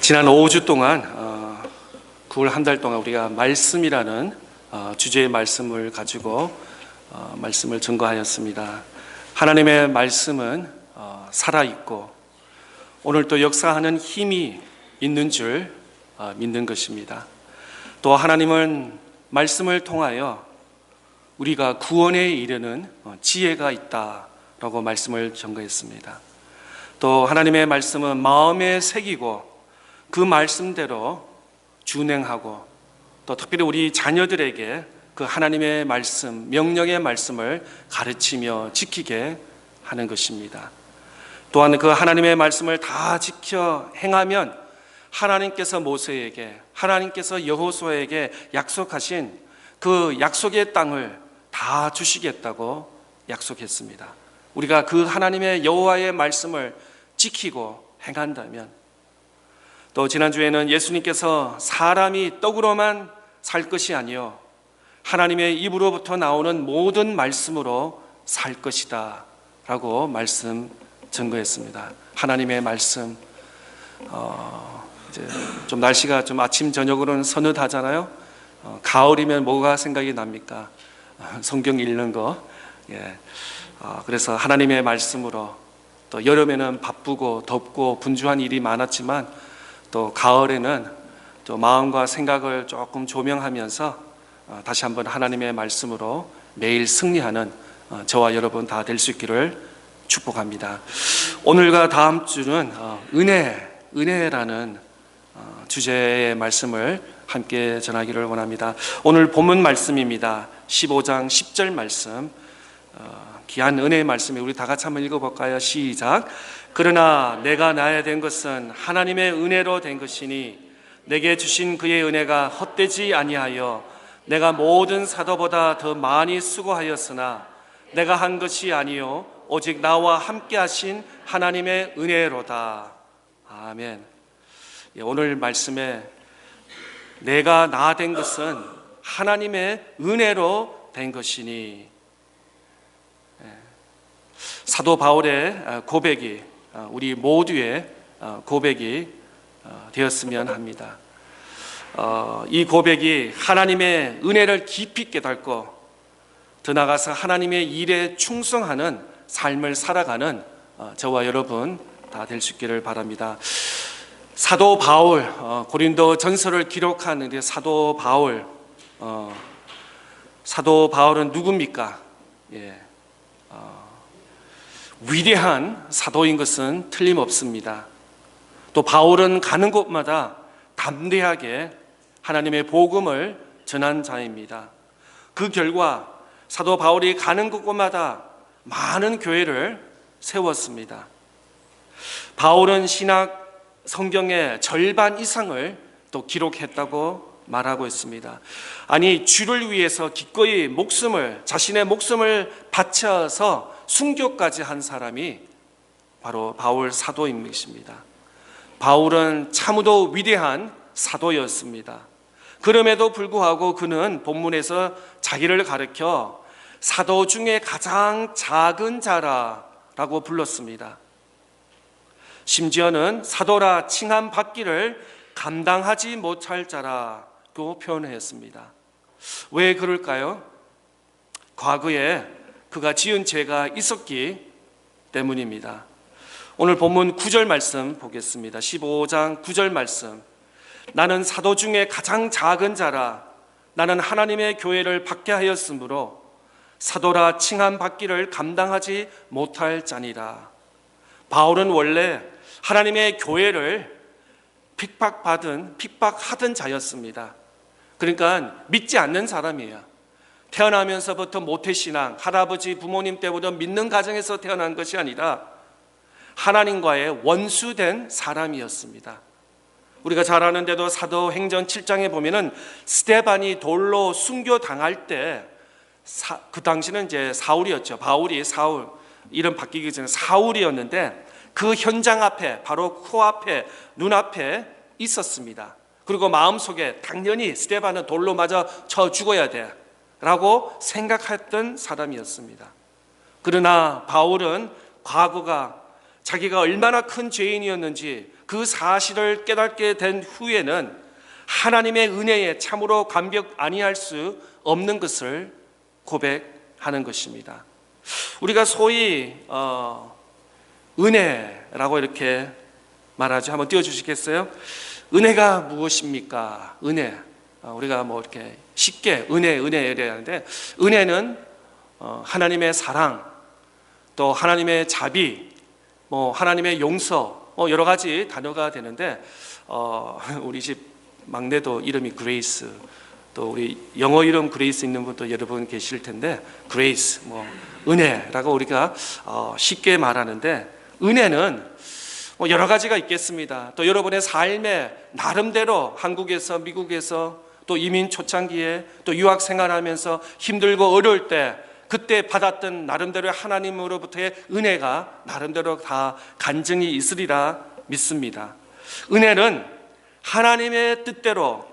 지난 5주 동안 9월 한 달 동안 우리가 말씀이라는 주제의 말씀을 가지고 말씀을 증거하였습니다. 하나님의 말씀은 살아있고 오늘 또 역사하는 힘이 있는 줄 믿는 것입니다. 또 하나님은 말씀을 통하여 우리가 구원에 이르는 지혜가 있다라고 말씀을 증거했습니다. 또 하나님의 말씀은 마음에 새기고 그 말씀대로 준행하고 또 특별히 우리 자녀들에게 그 하나님의 말씀, 명령의 말씀을 가르치며 지키게 하는 것입니다. 또한 그 하나님의 말씀을 다 지켜 행하면 하나님께서 모세에게, 하나님께서 여호수아에게 약속하신 그 약속의 땅을 다 주시겠다고 약속했습니다. 우리가 그 하나님의 여호와의 말씀을 지키고 행한다면, 또 지난주에는 예수님께서 사람이 떡으로만 살 것이 아니요 하나님의 입으로부터 나오는 모든 말씀으로 살 것이다 라고 말씀 증거했습니다. 하나님의 말씀, 이제 좀 날씨가 좀 아침 저녁으로는 서늘하잖아요. 가을이면 뭐가 생각이 납니까? 성경 읽는 거. 그래서 하나님의 말씀으로, 또 여름에는 바쁘고 덥고 분주한 일이 많았지만 또 가을에는 또 마음과 생각을 조금 조명하면서 다시 한번 하나님의 말씀으로 매일 승리하는 저와 여러분 다 될 수 있기를 축복합니다. 오늘과 다음 주는 은혜라는 주제의 말씀을 함께 전하기를 원합니다. 오늘 본문 말씀입니다. 15장 10절 말씀, 귀한 은혜의 말씀에 우리 다 같이 한번 읽어볼까요? 시작. 그러나 내가 나야 된 것은 하나님의 은혜로 된 것이니 내게 주신 그의 은혜가 헛되지 아니하여 내가 모든 사도보다 더 많이 수고하였으나 내가 한 것이 아니요 오직 나와 함께 하신 하나님의 은혜로다. 아멘. 오늘 말씀에 내가 나 된 것은 하나님의 은혜로 된 것이니, 사도 바울의 고백이 우리 모두의 고백이 되었으면 합니다. 이 고백이 하나님의 은혜를 깊이 깨닫고 더 나아가서 하나님의 일에 충성하는 삶을 살아가는 저와 여러분 다 될 수 있기를 바랍니다. 사도 바울, 고린도 전서를 기록한 사도 바울, 사도 바울은 누굽니까? 위대한 사도인 것은 틀림없습니다. 또 바울은 가는 곳마다 담대하게 하나님의 복음을 전한 자입니다. 그 결과 사도 바울이 가는 곳마다 많은 교회를 세웠습니다. 바울은 신약 성경의 절반 이상을 또 기록했다고 말하고 있습니다. 아니, 주를 위해서 기꺼이 자신의 목숨을 바쳐서 순교까지 한 사람이 바로 바울 사도인 것입니다. 바울은 참으로 위대한 사도였습니다. 그럼에도 불구하고 그는 본문에서 자기를 가리켜 사도 중에 가장 작은 자라고 불렀습니다. 심지어는 사도라 칭함 받기를 감당하지 못할 자라고 표현했습니다. 왜 그럴까요? 과거에 그가 지은 죄가 있었기 때문입니다. 오늘 본문 9절 말씀 보겠습니다. 15장 9절 말씀. 나는 사도 중에 가장 작은 자라. 나는 하나님의 교회를 박해하였으므로 사도라 칭함 받기를 감당하지 못할 자니라. 바울은 원래 하나님의 교회를 핍박하던 자였습니다. 그러니까 믿지 않는 사람이에요. 태어나면서부터 모태신앙, 할아버지 부모님 때부터 믿는 가정에서 태어난 것이 아니라 하나님과의 원수된 사람이었습니다. 우리가 잘 아는데도 사도행전 7장에 보면은 스데반이 돌로 순교당할 때 그 당시는 이제 사울이었죠. 바울이 사울, 이름 바뀌기 전에 사울이었는데 그 현장 앞에, 바로 코앞에, 눈앞에 있었습니다. 그리고 마음속에 당연히 스데반은 돌로 맞아 쳐 죽어야 돼 라고 생각했던 사람이었습니다. 그러나 바울은 과거가 자기가 얼마나 큰 죄인이었는지 그 사실을 깨닫게 된 후에는 하나님의 은혜에 참으로 감격 아니할 수 없는 것을 고백하는 것입니다. 우리가 소위 은혜라고 이렇게 말하죠. 한번 띄워주시겠어요? 은혜가 무엇입니까? 은혜. 우리가 뭐 이렇게 쉽게 은혜 이래야 하는데, 은혜는 하나님의 사랑, 또 하나님의 자비, 뭐 하나님의 용서, 여러 가지 단어가 되는데, 우리 집 막내도 이름이 그레이스, 또 우리 영어 이름 그레이스 있는 분도 여러분 계실 텐데, 그레이스, 뭐 은혜라고 우리가 쉽게 말하는데, 은혜는 여러 가지가 있겠습니다. 또 여러분의 삶에 나름대로 한국에서, 미국에서, 또 이민 초창기에, 또 유학 생활하면서 힘들고 어려울 때 그때 받았던 나름대로의 하나님으로부터의 은혜가 나름대로 다 간증이 있으리라 믿습니다. 은혜는 하나님의 뜻대로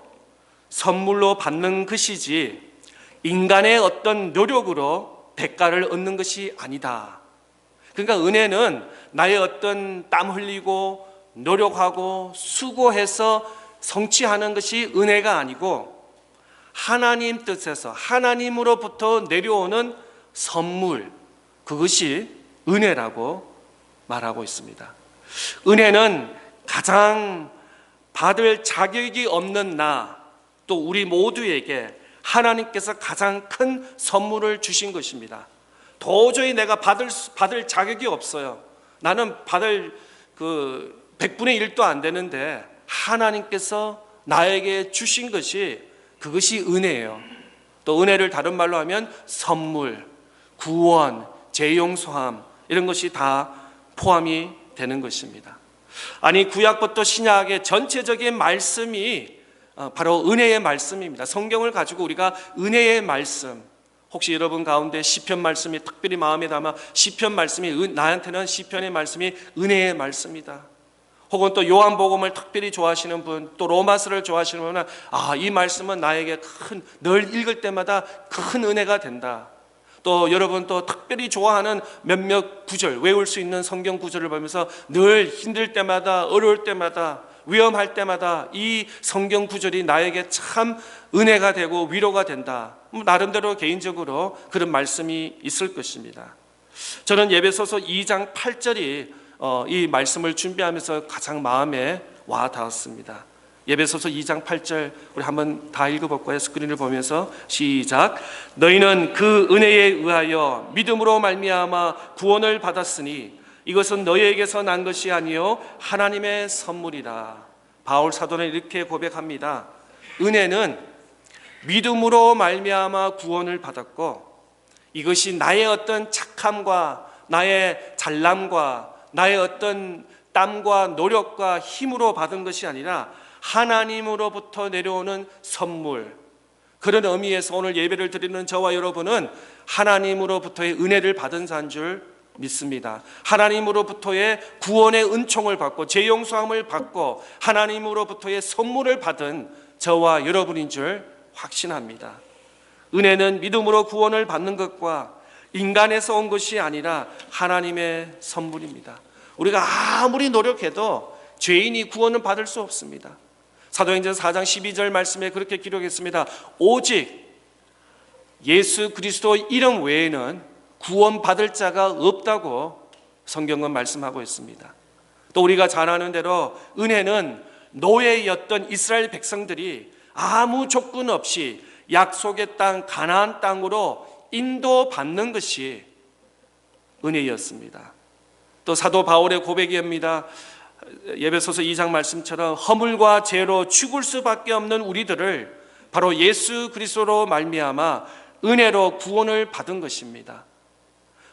선물로 받는 것이지 인간의 어떤 노력으로 대가를 얻는 것이 아니다. 그러니까 은혜는 나의 어떤 땀 흘리고 노력하고 수고해서 성취하는 것이 은혜가 아니고 하나님 뜻에서 하나님으로부터 내려오는 선물, 그것이 은혜라고 말하고 있습니다. 은혜는 가장 받을 자격이 없는 나, 또 우리 모두에게 하나님께서 가장 큰 선물을 주신 것입니다. 도저히 내가 받을 자격이 없어요. 나는 받을 100분의 1도 안 되는데 하나님께서 나에게 주신 것이, 그것이 은혜예요. 또 은혜를 다른 말로 하면 선물, 구원, 재용서함, 이런 것이 다 포함이 되는 것입니다. 아니, 구약부터 신약의 전체적인 말씀이 바로 은혜의 말씀입니다. 성경을 가지고 우리가 은혜의 말씀, 혹시 여러분 가운데 시편 말씀이 특별히 마음에 담아 시편 말씀이 나한테는 시편의 말씀이 은혜의 말씀이다. 혹은 또 요한복음을 특별히 좋아하시는 분, 또 로마서를 좋아하시는 분은 이 말씀은 나에게 늘 읽을 때마다 큰 은혜가 된다. 또 여러분 또 특별히 좋아하는 몇몇 구절, 외울 수 있는 성경 구절을 보면서 늘 힘들 때마다, 어려울 때마다, 위험할 때마다 이 성경 구절이 나에게 참 은혜가 되고 위로가 된다. 나름대로 개인적으로 그런 말씀이 있을 것입니다. 저는 예배소서 2장 8절이 이 말씀을 준비하면서 가장 마음에 와 닿았습니다. 예배소서 2장 8절 우리 한번 다 읽어볼까요? 스크린을 보면서 시작. 너희는 그 은혜에 의하여 믿음으로 말미암아 구원을 받았으니 이것은 너희에게서 난 것이 아니요 하나님의 선물이라. 바울 사도는 이렇게 고백합니다. 은혜는 믿음으로 말미암아 구원을 받았고 이것이 나의 어떤 착함과 나의 잘남과 나의 어떤 땀과 노력과 힘으로 받은 것이 아니라 하나님으로부터 내려오는 선물. 그런 의미에서 오늘 예배를 드리는 저와 여러분은 하나님으로부터의 은혜를 받은 자인 줄 믿습니다. 하나님으로부터의 구원의 은총을 받고 재용서함을 받고 하나님으로부터의 선물을 받은 저와 여러분인 줄 확신합니다. 은혜는 믿음으로 구원을 받는 것과 인간에서 온 것이 아니라 하나님의 선물입니다. 우리가 아무리 노력해도 죄인이 구원을 받을 수 없습니다. 사도행전 4장 12절 말씀에 그렇게 기록했습니다. 오직 예수 그리스도 이름 외에는 구원받을 자가 없다고 성경은 말씀하고 있습니다. 또 우리가 잘 아는 대로 은혜는 노예였던 이스라엘 백성들이 아무 조건 없이 약속의 땅 가나안 땅으로 인도받는 것이 은혜였습니다. 또 사도 바울의 고백입니다. 예배소서 2장 말씀처럼 허물과 죄로 죽을 수밖에 없는 우리들을 바로 예수 그리스도로 말미암아 은혜로 구원을 받은 것입니다.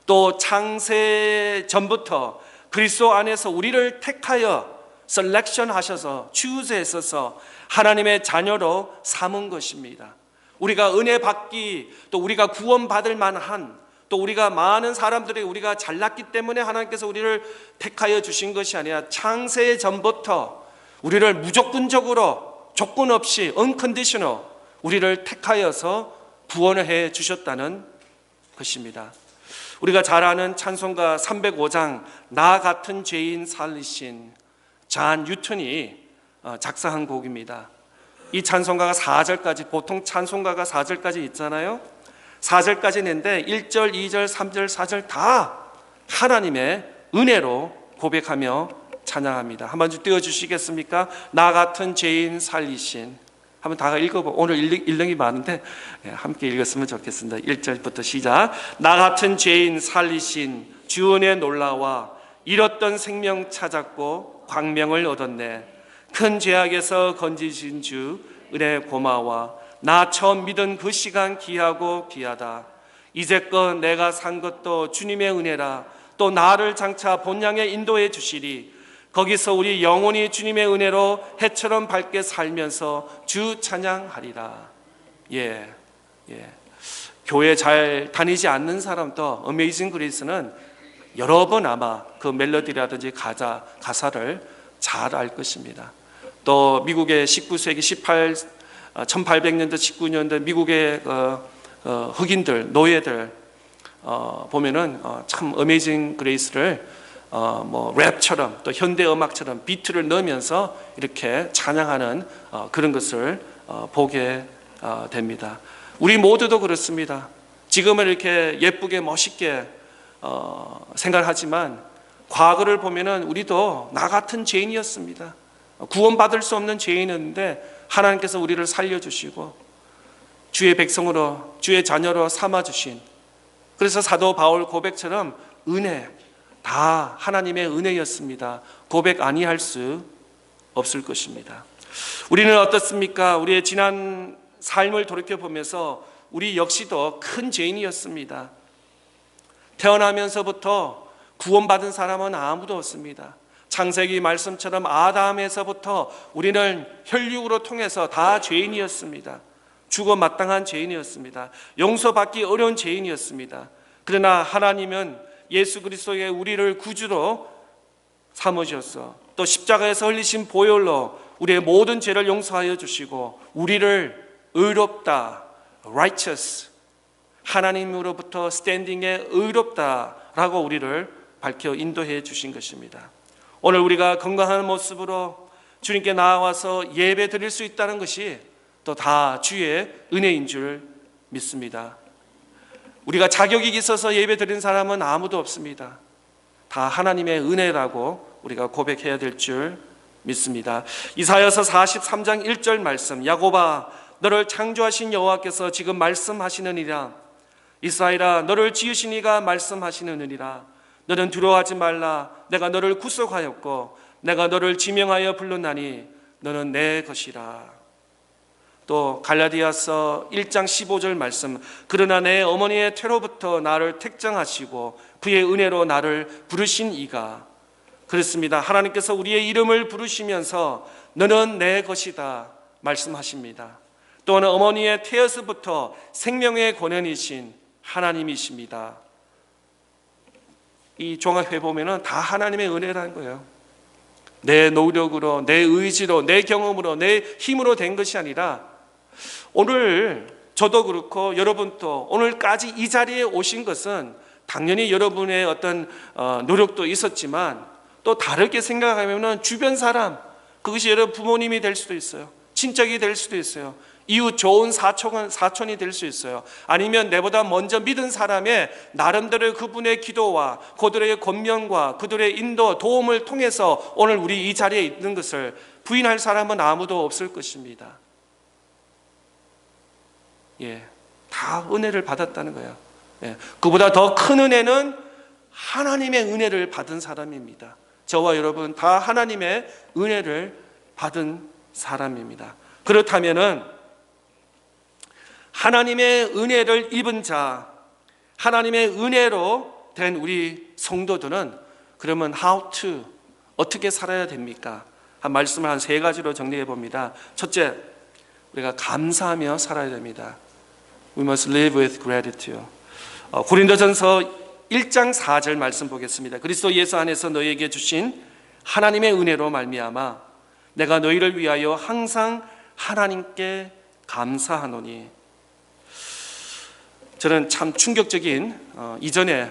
또 창세 전부터 그리스도 안에서 우리를 택하여 셀렉션 하셔서 추수했어서 하나님의 자녀로 삼은 것입니다. 우리가 은혜 받기, 또 우리가 구원받을 만한, 또 우리가 많은 사람들이 우리가 잘났기 때문에 하나님께서 우리를 택하여 주신 것이 아니라 창세 전부터 우리를 무조건적으로 조건 없이 unconditional 우리를 택하여서 구원을 해 주셨다는 것입니다. 우리가 잘 아는 찬송가 305장 나 같은 죄인 살리신 존 뉴턴이 작사한 곡입니다. 이 찬송가가 4절까지, 보통 찬송가가 4절까지 있잖아요. 4절까지 있는데 1절, 2절, 3절, 4절 다 하나님의 은혜로 고백하며 찬양합니다. 한번 좀 띄워주시겠습니까? 나 같은 죄인 살리신. 한번 다 읽어보. 오늘 일령이 많은데 함께 읽었으면 좋겠습니다. 1절부터 시작. 나 같은 죄인 살리신 주 은혜 놀라와 잃었던 생명 찾았고 광명을 얻었네. 큰 죄악에서 건지신 주 은혜 고마워. 나 처음 믿은 그 시간 귀하고 귀하다. 이제껏 내가 산 것도 주님의 은혜라. 또 나를 장차 본향에 인도해 주시리. 거기서 우리 영혼이 주님의 은혜로 해처럼 밝게 살면서 주 찬양하리라. 예. 교회 잘 다니지 않는 사람도 어메이징 그레이스는 여러 번 아마 그 멜로디라든지 가사를 잘 알 것입니다. 또 미국의 19세기 1800년대 19년대 미국의 흑인들, 노예들 보면은 참 어메이징 그레이스를 뭐 랩처럼 또 현대 음악처럼 비트를 넣으면서 이렇게 찬양하는 그런 것을 보게 됩니다. 우리 모두도 그렇습니다. 지금은 이렇게 예쁘게 멋있게 생각하지만 과거를 보면은 우리도 나 같은 죄인이었습니다. 구원받을 수 없는 죄인이었는데 하나님께서 우리를 살려주시고 주의 백성으로, 주의 자녀로 삼아주신, 그래서 사도 바울 고백처럼 은혜, 다 하나님의 은혜였습니다. 고백 아니할 수 없을 것입니다. 우리는 어떻습니까? 우리의 지난 삶을 돌이켜보면서 우리 역시도 큰 죄인이었습니다. 태어나면서부터 구원받은 사람은 아무도 없습니다. 창세기 말씀처럼 아담에서부터 우리는 혈육으로 통해서 다 죄인이었습니다. 죽어 마땅한 죄인이었습니다. 용서받기 어려운 죄인이었습니다. 그러나 하나님은 예수 그리스도의 우리를 구주로 삼으셔서 또 십자가에서 흘리신 보혈로 우리의 모든 죄를 용서하여 주시고 우리를 의롭다, righteous, 하나님으로부터 스탠딩에 의롭다라고 우리를 밝혀 인도해 주신 것입니다. 오늘 우리가 건강한 모습으로 주님께 나와서 예배 드릴 수 있다는 것이 또 다 주의 은혜인 줄 믿습니다. 우리가 자격이 있어서 예배 드리는 사람은 아무도 없습니다. 다 하나님의 은혜라고 우리가 고백해야 될 줄 믿습니다. 이사야서 43장 1절 말씀, 야곱아 너를 창조하신 여호와께서 지금 말씀하시느니라. 이스라엘아 너를 지으신 이가 말씀하시느니라. 너는 두려워하지 말라. 내가 너를 구속하였고 내가 너를 지명하여 불렀나니 너는 내 것이라. 또 갈라디아서 1장 15절 말씀, 그러나 내 어머니의 태로부터 나를 택정하시고 그의 은혜로 나를 부르신 이가. 그렇습니다. 하나님께서 우리의 이름을 부르시면서 너는 내 것이다 말씀하십니다. 또한 어머니의 태에서부터 생명의 권현이신 하나님이십니다. 이 종합해 보면은 다 하나님의 은혜라는 거예요. 내 노력으로, 내 의지로, 내 경험으로, 내 힘으로 된 것이 아니라 오늘 저도 그렇고 여러분도 오늘까지 이 자리에 오신 것은 당연히 여러분의 어떤 노력도 있었지만 또 다르게 생각하면 주변 사람, 그것이 여러분 부모님이 될 수도 있어요. 친척이 될 수도 있어요. 이웃 좋은 사촌이 될 수 있어요. 아니면 내보다 먼저 믿은 사람의 나름대로 그분의 기도와 그들의 권면과 그들의 인도, 도움을 통해서 오늘 우리 이 자리에 있는 것을 부인할 사람은 아무도 없을 것입니다. 다 은혜를 받았다는 거예요. 그보다 더 큰 은혜는 하나님의 은혜를 받은 사람입니다. 저와 여러분 다 하나님의 은혜를 받은 사람입니다. 그렇다면은 하나님의 은혜를 입은 자, 하나님의 은혜로 된 우리 성도들은 그러면 how to, 어떻게 살아야 됩니까? 한 말씀을 한 세 가지로 정리해 봅니다. 첫째, 우리가 감사하며 살아야 됩니다. We must live with gratitude. 고린도전서 1장 4절 말씀 보겠습니다. 그리스도 예수 안에서 너희에게 주신 하나님의 은혜로 말미암아 내가 너희를 위하여 항상 하나님께 감사하노니. 저는 참 충격적인 이전에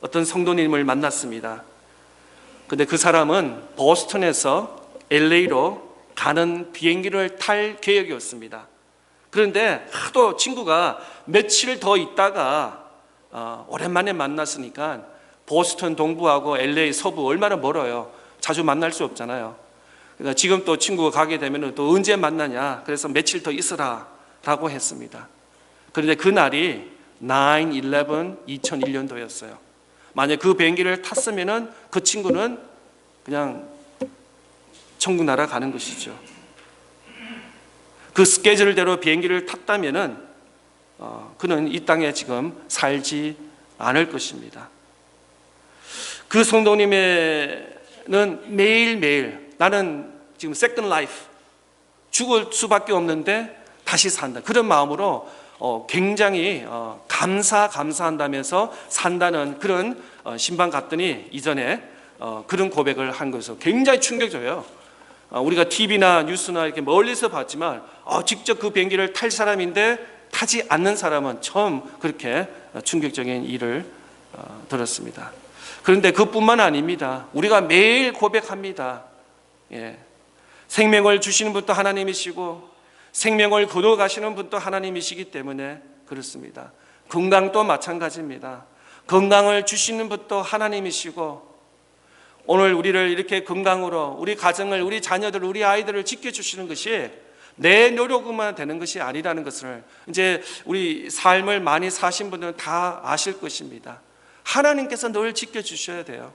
어떤 성도님을 만났습니다. 근데 그 사람은 보스턴에서 LA로 가는 비행기를 탈 계획이었습니다. 그런데 하도 친구가 며칠 더 있다가 오랜만에 만났으니까 보스턴 동부하고 LA 서부 얼마나 멀어요. 자주 만날 수 없잖아요. 그러니까 지금 또 친구가 가게 되면 또 언제 만나냐. 그래서 며칠 더 있으라 라고 했습니다. 그런데 그날이 9/11 2001년도였어요. 만약 그 비행기를 탔으면 그 친구는 그냥 천국 날아가는 것이죠. 그 스케줄대로 비행기를 탔다면 그는 이 땅에 지금 살지 않을 것입니다. 그 성도님은 매일매일 나는 지금 세컨드 라이프, 죽을 수밖에 없는데 다시 산다. 그런 마음으로 굉장히 감사한다면서 산다는 그런 신방 갔더니 이전에 그런 고백을 한 것은 굉장히 충격적이에요. 우리가 TV나 뉴스나 이렇게 멀리서 봤지만 직접 그 비행기를 탈 사람인데 타지 않는 사람은 처음 그렇게 충격적인 일을 들었습니다. 그런데 그뿐만 아닙니다. 우리가 매일 고백합니다. 생명을 주시는 분도 하나님이시고 생명을 거둬가시는 분도 하나님이시기 때문에 그렇습니다. 건강도 마찬가지입니다. 건강을 주시는 분도 하나님이시고 오늘 우리를 이렇게 건강으로 우리 가정을, 우리 자녀들, 우리 아이들을 지켜주시는 것이 내 노력으로만 되는 것이 아니라는 것을 이제 우리 삶을 많이 사신 분들은 다 아실 것입니다. 하나님께서 늘 지켜주셔야 돼요.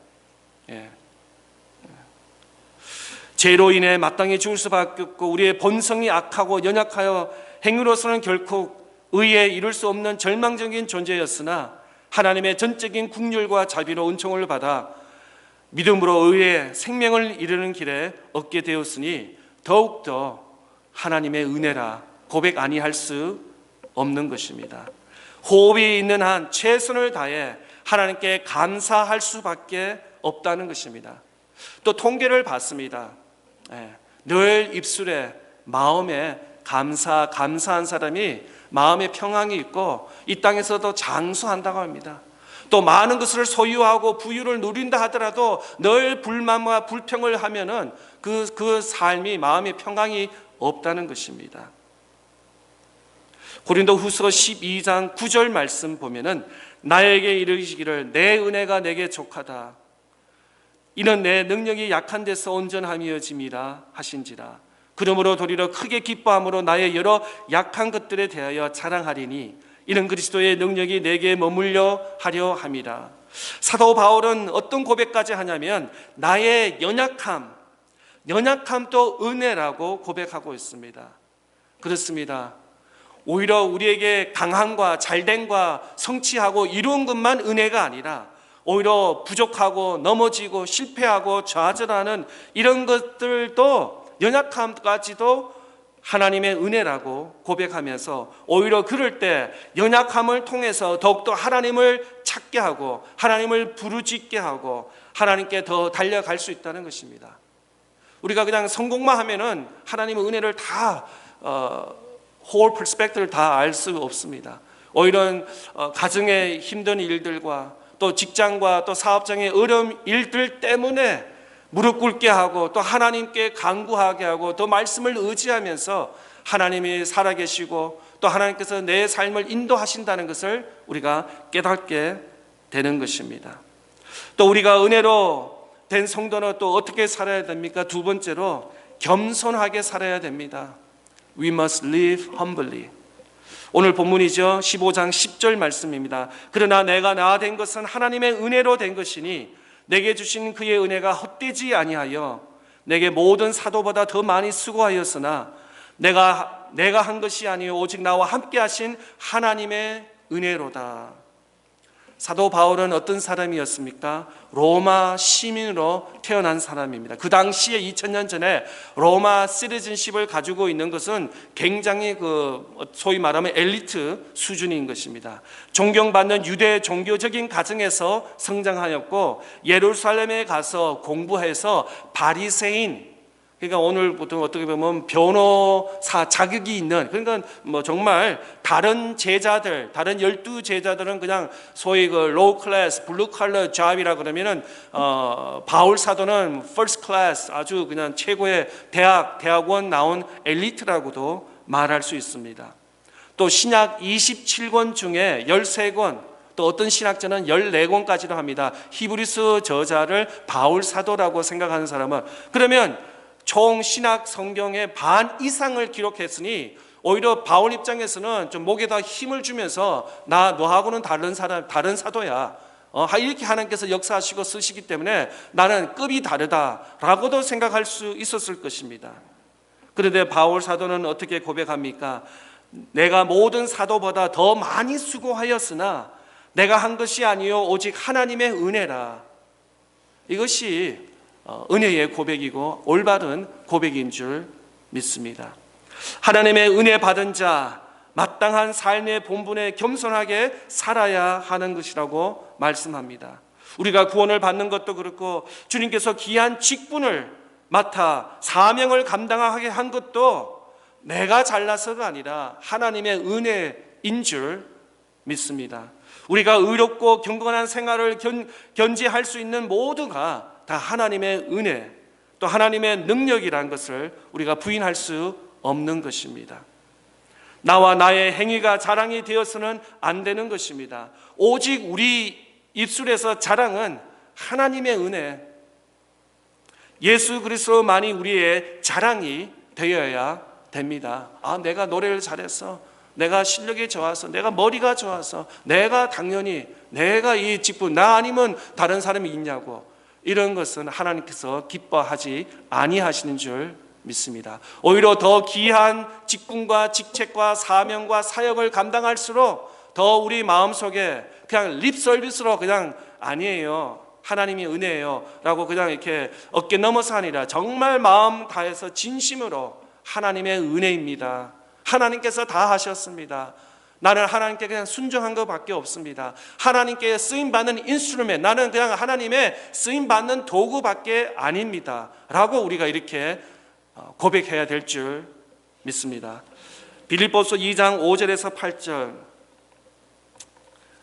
죄로 인해 마땅히 죽을 수밖에 없고 우리의 본성이 악하고 연약하여 행위로서는 결코 의에 이룰 수 없는 절망적인 존재였으나 하나님의 전적인 긍휼과 자비로 은총을 받아 믿음으로 의에 생명을 이루는 길에 얻게 되었으니 더욱더 하나님의 은혜라 고백 아니할 수 없는 것입니다. 호흡이 있는 한 최선을 다해 하나님께 감사할 수밖에 없다는 것입니다. 또 통계를 봤습니다. 늘 입술에 마음에 감사한 사람이 마음에 평안이 있고 이 땅에서도 장수한다고 합니다. 또 많은 것을 소유하고 부유를 누린다 하더라도 늘 불만과 불평을 하면은 그 삶이 마음의 평강이 없다는 것입니다. 고린도후서 12장 9절 말씀 보면은 나에게 이르시기를 내 은혜가 내게 족하다. 이는 내 능력이 약한 데서 온전함이어짐이라 하신지라. 그러므로 도리어 크게 기뻐함으로 나의 여러 약한 것들에 대하여 자랑하리니 이는 그리스도의 능력이 내게 머물려 하려 함이라. 사도 바울은 어떤 고백까지 하냐면 나의 연약함도 은혜라고 고백하고 있습니다. 그렇습니다. 오히려 우리에게 강함과 잘됨과 성취하고 이루은 것만 은혜가 아니라 오히려 부족하고 넘어지고 실패하고 좌절하는 이런 것들도 연약함까지도 하나님의 은혜라고 고백하면서 오히려 그럴 때 연약함을 통해서 더욱더 하나님을 찾게 하고 하나님을 부르짖게 하고 하나님께 더 달려갈 수 있다는 것입니다. 우리가 그냥 성공만 하면은 하나님의 은혜를 다 whole perspective를 다 알 수 없습니다. 오히려 가정의 힘든 일들과 또 직장과 또 사업장의 어려운 일들 때문에 무릎 꿇게 하고 또 하나님께 간구하게 하고 또 말씀을 의지하면서 하나님이 살아계시고 또 하나님께서 내 삶을 인도하신다는 것을 우리가 깨닫게 되는 것입니다. 또 우리가 은혜로 된 성도는 또 어떻게 살아야 됩니까? 두 번째로 겸손하게 살아야 됩니다. We must live humbly. 오늘 본문이죠. 15장 10절 말씀입니다. 그러나 내가 나 된 것은 하나님의 은혜로 된 것이니 내게 주신 그의 은혜가 헛되지 아니하여 내게 모든 사도보다 더 많이 수고하였으나 내가 한 것이 아니요 오직 나와 함께 하신 하나님의 은혜로다. 사도 바울은 어떤 사람이었습니까? 로마 시민으로 태어난 사람입니다. 그 당시에 2000년 전에 로마 시티즌십을 가지고 있는 것은 굉장히 소위 말하면 엘리트 수준인 것입니다. 존경받는 유대 종교적인 가정에서 성장하였고 예루살렘에 가서 공부해서 바리새인 그러니까 오늘 보통 어떻게 보면 변호사 자격이 있는, 그러니까 뭐 정말 다른 제자들, 다른 12제자들은 그냥 소위 그 로우 클래스, 블루 칼러 잡이라 그러면은 바울 사도는 퍼스트 클래스, 아주 그냥 최고의 대학원 나온 엘리트라고도 말할 수 있습니다. 또 신약 27권 중에 13권, 또 어떤 신학자는 14권까지도 합니다. 히브리서 저자를 바울 사도라고 생각하는 사람은, 그러면 총 신학 성경의 반 이상을 기록했으니 오히려 바울 입장에서는 좀 목에다 힘을 주면서 너하고는 다른 사도야. 이렇게 하나님께서 역사하시고 쓰시기 때문에 나는 급이 다르다라고도 생각할 수 있었을 것입니다. 그런데 바울 사도는 어떻게 고백합니까? 내가 모든 사도보다 더 많이 수고하였으나 내가 한 것이 아니요 오직 하나님의 은혜라. 이것이 은혜의 고백이고 올바른 고백인 줄 믿습니다. 하나님의 은혜 받은 자, 마땅한 삶의 본분에 겸손하게 살아야 하는 것이라고 말씀합니다. 우리가 구원을 받는 것도 그렇고 주님께서 귀한 직분을 맡아 사명을 감당하게 한 것도 내가 잘나서가 아니라 하나님의 은혜인 줄 믿습니다. 우리가 의롭고 경건한 생활을 견지할 수 있는 모두가 다 하나님의 은혜, 또 하나님의 능력이라는 것을 우리가 부인할 수 없는 것입니다. 나와 나의 행위가 자랑이 되어서는 안 되는 것입니다. 오직 우리 입술에서 자랑은 하나님의 은혜, 예수 그리스도만이 우리의 자랑이 되어야 됩니다. 내가 노래를 잘해서, 내가 실력이 좋아서, 내가 머리가 좋아서, 내가 당연히 내가 이 직분, 나 아니면 다른 사람이 있냐고, 이런 것은 하나님께서 기뻐하지 아니하시는 줄 믿습니다. 오히려 더 귀한 직분과 직책과 사명과 사역을 감당할수록 더 우리 마음속에 그냥 립 서비스로 그냥 아니에요, 하나님이 은혜예요 라고 그냥 이렇게 어깨 넘어서 아니라 정말 마음 다해서 진심으로 하나님의 은혜입니다. 하나님께서 다 하셨습니다. 나는 하나님께 그냥 순종한 것밖에 없습니다. 하나님께 쓰임받는 인스트루멘트, 나는 그냥 하나님의 쓰임받는 도구밖에 아닙니다 라고 우리가 이렇게 고백해야 될 줄 믿습니다. 빌립보서 2장 5절에서 8절,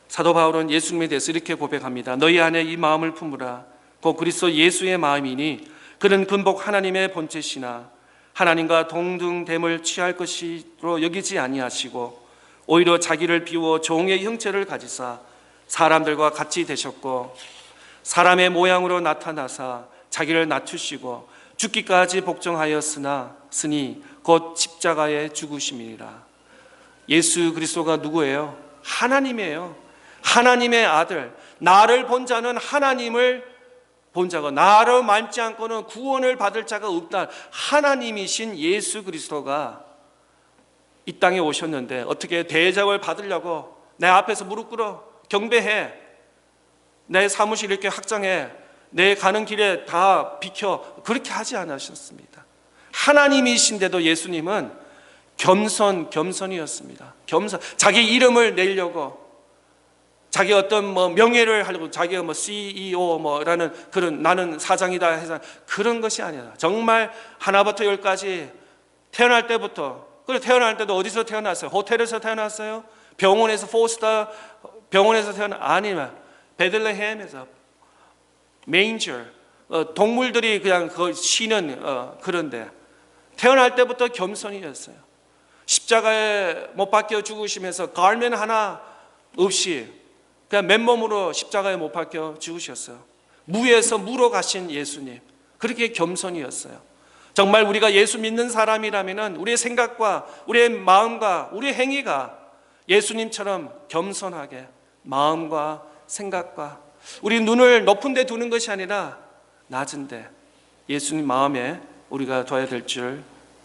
사도 바울은 예수님에 대해서 이렇게 고백합니다. 너희 안에 이 마음을 품으라. 곧 그리스도 예수의 마음이니 그는 근복 하나님의 본체시나 하나님과 동등됨을 취할 것으로 여기지 아니하시고 오히려 자기를 비워 종의 형체를 가지사 사람들과 같이 되셨고 사람의 모양으로 나타나사 자기를 낮추시고 죽기까지 복종하였으니 곧 십자가에 죽으심이니라. 예수 그리스도가 누구예요? 하나님이에요. 하나님의 아들. 나를 본 자는 하나님을 본 자가, 나를 만지 않고는 구원을 받을 자가 없다. 하나님이신 예수 그리스도가 이 땅에 오셨는데 어떻게 대접을 받으려고 내 앞에서 무릎 꿇어 경배해, 내 사무실 이렇게 확장해, 내 가는 길에 다 비켜, 그렇게 하지 않으셨습니다. 하나님이신데도 예수님은 겸손이었습니다. 자기 이름을 내려고, 자기 어떤 명예를 하려고, 자기가 CEO 라는 그런 나는 사장이다 해서 그런 것이 아니라 정말 하나부터 열까지 태어날 때부터, 그리고 태어날 때도 어디서 태어났어요? 호텔에서 태어났어요? 병원에서 포스터 병원에서 아니면 베들레헴에서 메인저, 동물들이 그냥 쉬는 그런데 태어날 때부터 겸손이었어요. 십자가에 못 박혀 죽으시면서 가르멘 하나 없이 그냥 맨몸으로 십자가에 못 박혀 죽으셨어요. 무에서 무로 가신 예수님, 그렇게 겸손이었어요. 정말 우리가 예수 믿는 사람이라면 우리의 생각과 우리의 마음과 우리의 행위가 예수님처럼 겸손하게 마음과 생각과 우리 눈을 높은 데 두는 것이 아니라 낮은 데 예수님 마음에 우리가 둬야 될 줄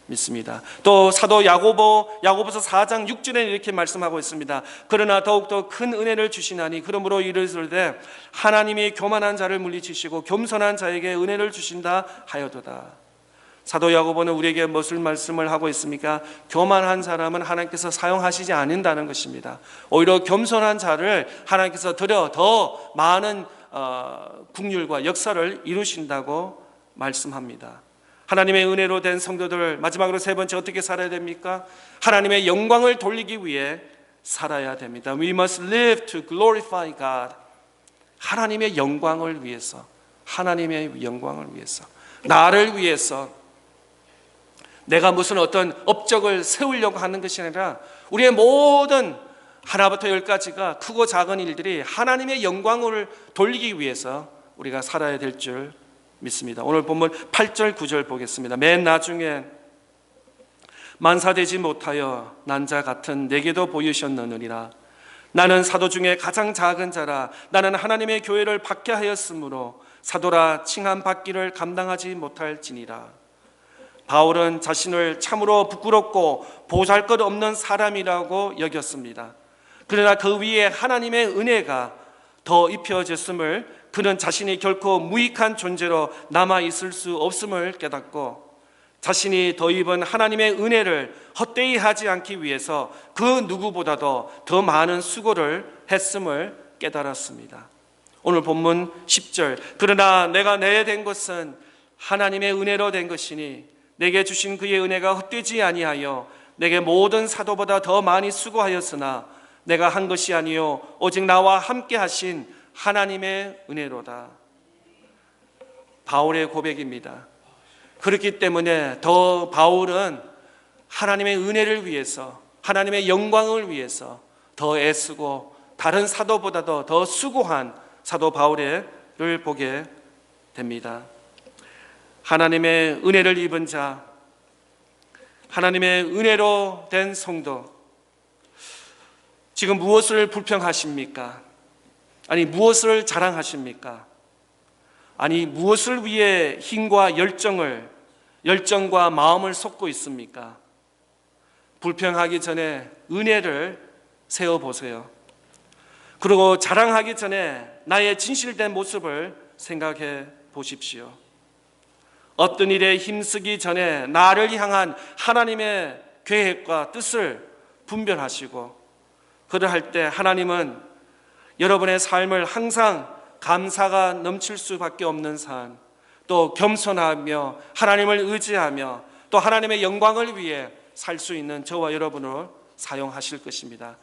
믿습니다. 또 사도 야고보서 4장 6절에 이렇게 말씀하고 있습니다. 그러나 더욱더 큰 은혜를 주시나니 그러므로 이르시되 하나님이 교만한 자를 물리치시고 겸손한 자에게 은혜를 주신다 하여도다. 사도 야고보는 우리에게 무엇을 말씀을 하고 있습니까? 교만한 사람은 하나님께서 사용하시지 않는다는 것입니다. 오히려 겸손한 자를 하나님께서 더 많은 국률과 역사를 이루신다고 말씀합니다. 하나님의 은혜로 된 성도들, 마지막으로 세 번째 어떻게 살아야 됩니까? 하나님의 영광을 돌리기 위해 살아야 됩니다. We must live to glorify God. 하나님의 영광을 위해서, 하나님의 영광을 위해서, 나를 위해서, 내가 무슨 어떤 업적을 세우려고 하는 것이 아니라 우리의 모든 하나부터 열까지가 크고 작은 일들이 하나님의 영광을 돌리기 위해서 우리가 살아야 될 줄 믿습니다. 오늘 본문 8절 9절 보겠습니다. 맨 나중에 만사되지 못하여 난 자 같은 내게도 보이셨느니라. 나는 사도 중에 가장 작은 자라. 나는 하나님의 교회를 박해하였으므로 사도라 칭함 받기를 감당하지 못할지니라. 바울은 자신을 참으로 부끄럽고 보잘것없는 사람이라고 여겼습니다. 그러나 그 위에 하나님의 은혜가 더 입혀졌음을, 그는 자신이 결코 무익한 존재로 남아있을 수 없음을 깨닫고 자신이 더 입은 하나님의 은혜를 헛되이 하지 않기 위해서 그 누구보다도 더 많은 수고를 했음을 깨달았습니다. 오늘 본문 10절, 그러나 내가 내 된 것은 하나님의 은혜로 된 것이니 내게 주신 그의 은혜가 헛되지 아니하여 내게 모든 사도보다 더 많이 수고하였으나 내가 한 것이 아니요 오직 나와 함께 하신 하나님의 은혜로다. 바울의 고백입니다. 그렇기 때문에 더 바울은 하나님의 은혜를 위해서, 하나님의 영광을 위해서 더 애쓰고 다른 사도보다도 더 수고한 사도 바울을 보게 됩니다. 하나님의 은혜를 입은 자, 하나님의 은혜로 된 성도, 지금 무엇을 불평하십니까? 아니 무엇을 자랑하십니까? 아니 무엇을 위해 힘과 열정과 마음을 쏟고 있습니까? 불평하기 전에 은혜를 세워보세요. 그리고 자랑하기 전에 나의 진실된 모습을 생각해 보십시오. 어떤 일에 힘쓰기 전에 나를 향한 하나님의 계획과 뜻을 분별하시고, 그러할 때 하나님은 여러분의 삶을 항상 감사가 넘칠 수밖에 없는 삶, 또 겸손하며 하나님을 의지하며 또 하나님의 영광을 위해 살 수 있는 저와 여러분을 사용하실 것입니다.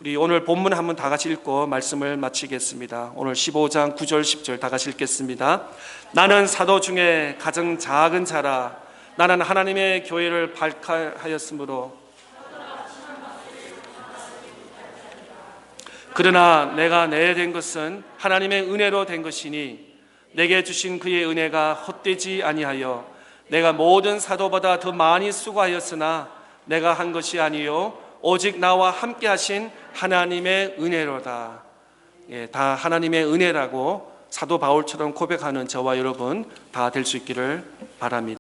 우리 오늘 본문 한번 다 같이 읽고 말씀을 마치겠습니다. 오늘 15장 9절 10절 다 같이 읽겠습니다. 나는 사도 중에 가장 작은 자라. 나는 하나님의 교회를 박해하였으므로 그러나 내가 내 된 것은 하나님의 은혜로 된 것이니 내게 주신 그의 은혜가 헛되지 아니하여 내가 모든 사도보다 더 많이 수고하였으나 내가 한 것이 아니요 오직 나와 함께 하신 하나님의 은혜로다. 다 하나님의 은혜라고 사도 바울처럼 고백하는 저와 여러분 다 될 수 있기를 바랍니다.